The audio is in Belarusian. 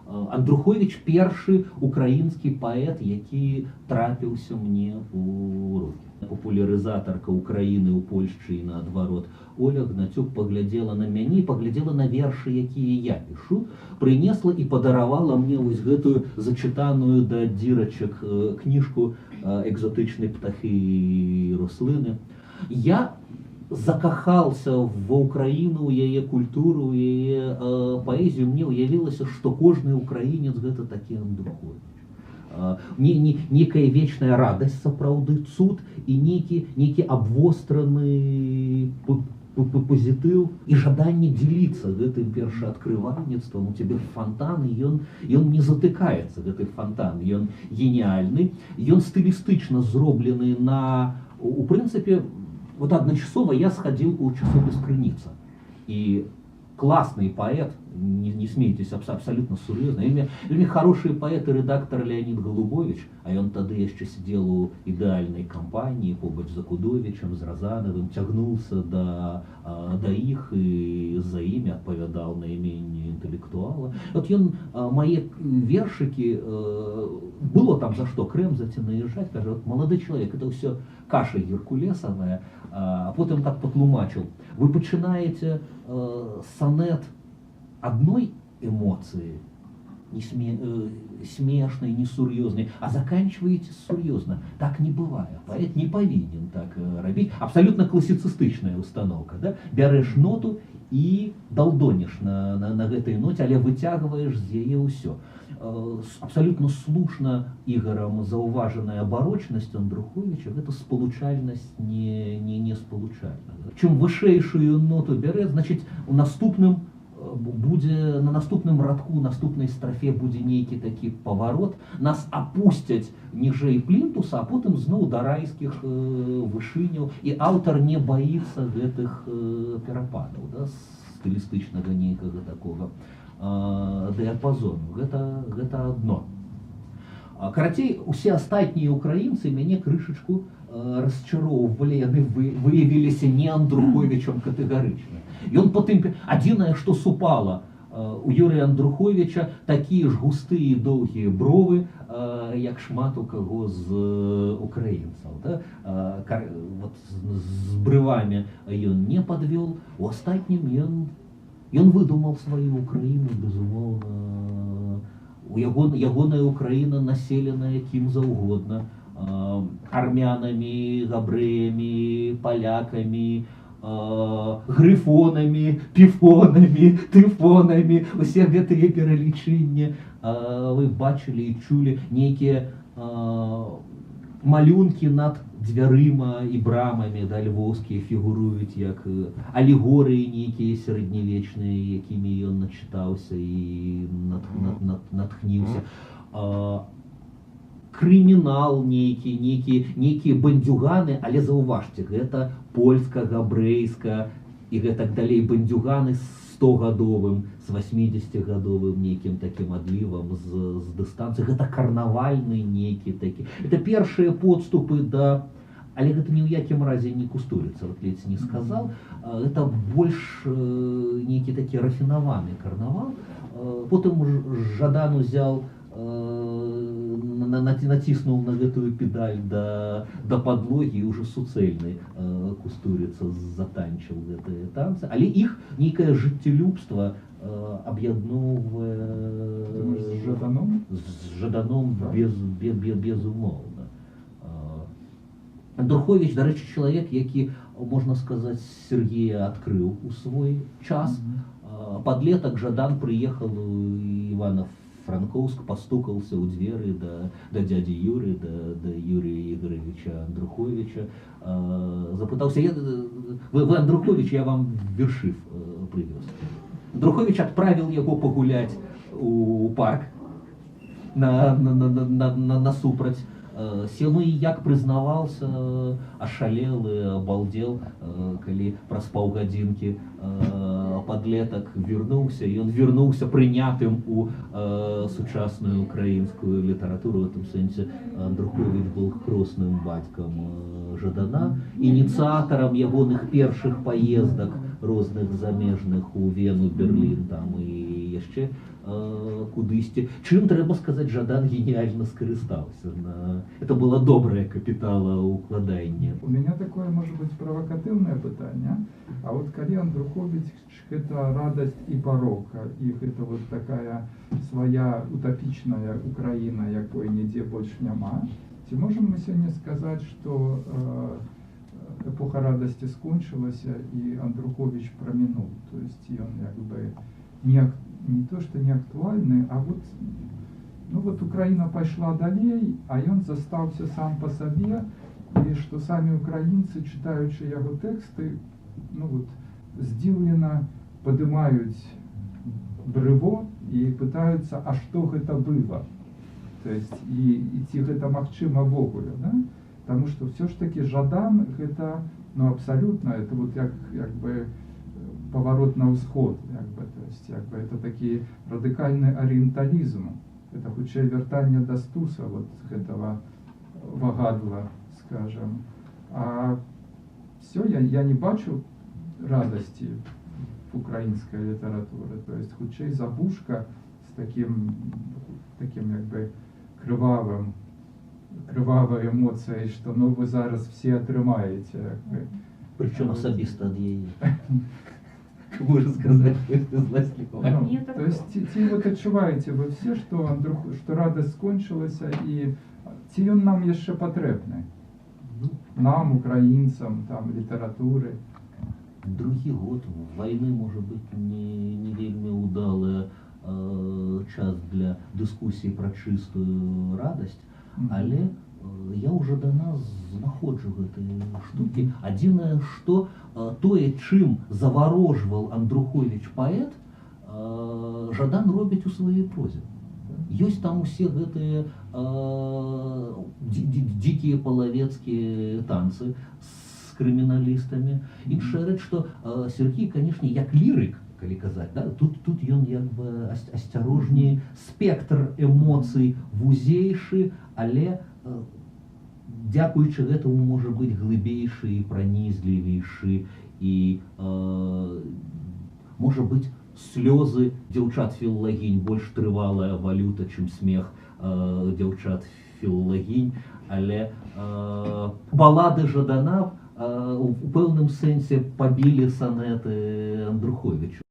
Андрухович першы украінскі паэт, які трапіўся мне у рукі. Популярызатарка Украіны ў Польшчы і наадварот Оля Гнацюк паглядзела на мяне, паглядзела на вершы, якія я пішу, прынесла і падаравала мне вось гэтую зачытаную да дзірачак кніжку «Экзотычныя птахі і рослыны». Я закахался ва Украіну, у яе культуру, у яе паэзію. Мне уявілася, што кожны украінец гэта такі Андрухович. Некая вечная радасць, сапраўды цуд і нейкі абвостраны пазітыў і жаданне дзеліцца гэтым першаадкрывальніцтвам. У цябе фантан, і ён не затыкаецца, гэты фантан, ён геніальны, ён стылістычна зроблены на, у прынцыпе, вот одночасово я сходил у часопис «Крыница». И классный поэт, не смейтесь, абсолютно серьезно. Вельми хороший поэт и редактор Леонид Голубович, а он тогда еще сидел у идеальной компании, побач за Кудовичем, с Розановым, тягнулся до их и за ими отповедал на имени интеллектуала. Вот он мои вершики, было там за что Кремзати наезжать, кажется, вот молодой человек, это все каша геркулесовая, а потом так потлумачил. Вы починаете сонет одной эмоции, не смешной, не сур'ёзнай, а заканчиваете серьезно. Так не бывает. Поэт не повинен так робить. Абсолютно классицистичная установка. Да? Бярешь ноту и долдонишь на этой ноте, але вытягиваешь з яе ўсё. Абсолютно слушна Ігорам зауважаная барочнасць Андруховича, гэта спалучальнасць не спалучальная. Чым вышэйшую ноту бярэ, значыць у наступным будзе, на наступным радку, у наступнай страфе будзе нейкі такі паварот, нас апусцяць ніжэй плінтуса, а потым зноў да райскіх вышыняў, і аўтар не баіцца гэтых перападаў, да, стылістычнага нейкага такога дыяпазону. Гэта адно. Карацей, усе астатнія украінцы мяне крышачку расчароўвалі, яны выявіліся не Андруховичам катэгарычна. Ён потым, адзінае, што супала у Юрія Андруховича, такія ж густыя доўгія бровы, як шмат у каго з украінцаў. Да? Вот з брывамі ён не падвёл, у астатнім ён выдумал сваю Украіну, безумоўна. Ягоная Украіна населеная кім заўгодна, армянамі, габрэямі, палякамі, грыфонамі, піфонамі, тыфонамі. Усе гэтыя пералічэнні вы бачылі і чулі. Нейкія малюнкі над дзвярыма і брамамі, да, львоўскія фігуруюць як алегорыі нейкія сярэднявечныя, якімі ён начытаўся і натхніўся. Крымінал нейкія бандюганы, але заўважце, гэта польска-габрэйска і гэтак далей бандюганы з 100-гадовым, з 80-гадовым нейкім такім адлівам з дыстанцыі. Гэта карнавальны нейкі такі. Это першыя подступы да, але гэта ні ў якім разе не Кустурыца, вот ледзь не сказал. Это больш нейкі такі рафінаваны карнавал. Потым Жадан узял, націснуў на гэтую педаль да падлогі, і ўжо суцэльны Кустурыца затанчыў гэтыя танцы, але іх нейкае жыццелюбства аб'ядноўвае з Жаданом безумоўна. Андрухович, дарэчы, чалавек, які, можна сказаць, Сергея адкрыў у свой час. Падлетак Жадан прыехал у Ивано-Франковск, постукался у двери до дяди Юры, до Юрия Игоревича Андруховича, запытался: вы Андрухович, я вам вершив привез. Андрухович отправил его погулять у парк насупраць. Ну і як прызнаваўся, ашалел і абалдел, калі праз паўгадзінкі падлетак вярнуўся, і ён вярнуўся прынятым у сучасную украінскую літаратуру. В этом сэнсе Андрухович быў хросным бацькам Жадана, ініцыятарам ягоных першых паездак розных замежных у Вену, Берлін там і яшчэ кудысьці. Чым, трэба сказаць, Жадан геніяльна скарыстаўся. Это было добрае капіталаўкладанне. У меня такое, может быть, провокативное питание. А вот коли Андрухович это радость и порока, их это вот такая своя утопичная Украина, якой нигде больше нема, ці можем мы сегодня сказать, что эпоха радости скончилась и Андрухович проминул. То есть он как бы не то, что не актуальный, а вот, ну вот Украина пошла далей, а он застался сам по себе, и что сами украинцы, читаючи его тексты, ну вот, здивленно поднимают брево и пытаются, а что это было? То есть, и ці гэта магчыма ввогуле, да? Потому что все ж таки Жадан это, ну абсолютно, это вот как бы поворот на ўсход, то есть это такі радыкальны арыенталізм, это хутчэй вяртанне да Стуса вот этого вагадла, скажем. А все, я не бачу радости в украинской литературе, то есть хутчэй забушка с таким как бы кривавой эмоцией, что ну вы зараз все атрымаете. Причем особисто ад яе. Можно сказать, злословно. То есть вот отчуваете вы все, что радость скончилась, и ці он нам еще потребный. Нам, украинцам, там, литературы. Другі год войны, может быть, не вельмі удалы час для дыскусіі пра чыстую радасць, але я уже до нас знаходжу гэтыя штукі. Адзінае, што тое, чым заварожваў Андрухович паэт, Жадан робіць у сваёй прозе. Ёсць там усе гэтыя дзікія палавецкія танцы з крыміналістамі. Іншая рэч, што Сергей, канешне, як лірык, калі казаць, да? Тут ён як бы асцярожней, спектр эмоцый вузейшы, але дзякуючы гэтаму можа быць глыбейшы і пранізлівейшы, і можа быць слёзы дзяўчат-філлагінь больш трывалая валюта, чым смех дзяўчат-філлагінь, але балады Жадана у пэўным сэнсе пабілі санеты Андруховичу.